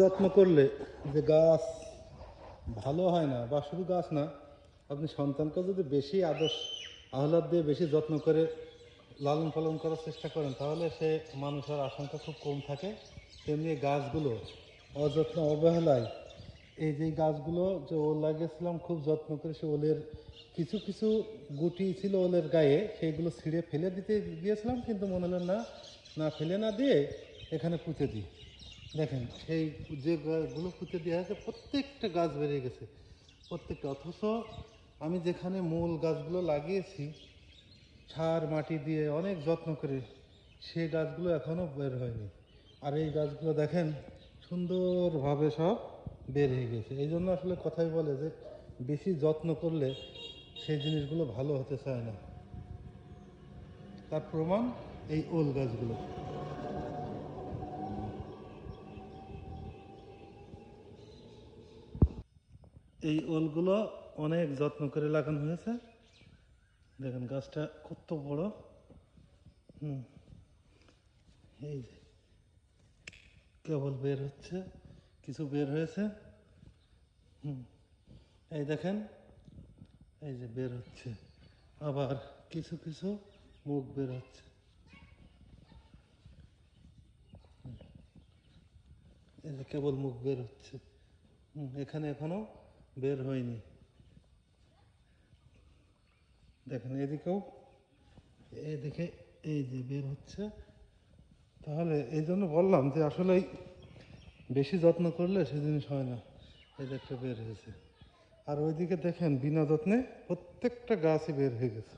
যত্ন করলে যে গাছ ভালো হয় না, বা শুধু গাছ না, আপনি সন্তানকে যদি বেশি আহ্লাদ দিয়ে বেশি যত্ন করে লালন পালন করার চেষ্টা করেন, তাহলে সে মানুষের আশঙ্কা খুব কম থাকে। তেমনি গাছগুলো অযত্ন অবহেলায়, এই যে গাছগুলো যে ওল লাগিয়েছিলাম খুব যত্ন করে, সে ওলের কিছু কিছু গুটি ছিল ওলের গায়ে, সেইগুলো ছিঁড়ে ফেলে দিতে গিয়েছিলাম, কিন্তু মনে হলো না, না ফেলে না দিয়ে এখানে পুঁতে দিই। দেখেন সেই যে গাছগুলো পুঁতে দেওয়া হয়েছে প্রত্যেকটা গাছ বেড়ে গেছে, প্রত্যেকটা। অথচ আমি যেখানে মূল গাছগুলো লাগিয়েছি সার মাটি দিয়ে অনেক যত্ন করে, সেই গাছগুলো এখনও বের হয়নি। আর এই গাছগুলো দেখেন সুন্দরভাবে সব বের হয়ে গেছে। এই জন্য আসলে কথাই বলে যে বেশি যত্ন করলে সেই জিনিসগুলো ভালো হতে চায় না। তার প্রমাণ এই ওল গাছগুলো। এই ওলগুলো অনেক যত্ন করে লাগানো হয়েছে। দেখেন গাছটা কত বড়। এই যে কেবল বের হচ্ছে, কিছু বের হয়েছে। এই দেখেন, এই যে বের হচ্ছে, আবার কিছু কিছু মুখ বের হচ্ছে। এই যে কেবল মুখ বের হচ্ছে, এখানে এখনো বের হয়নি। দেখেন এদিকেও, এদিকে এই যে বের হচ্ছে। তাহলে এই জন্য বললাম যে আসলে বেশি যত্ন করলে সে জিনিস হয় না। এই যে একটা বের হয়েছে, আর ওইদিকে দেখেন বিনা যত্নে প্রত্যেকটা গাছই বের হয়ে গেছে।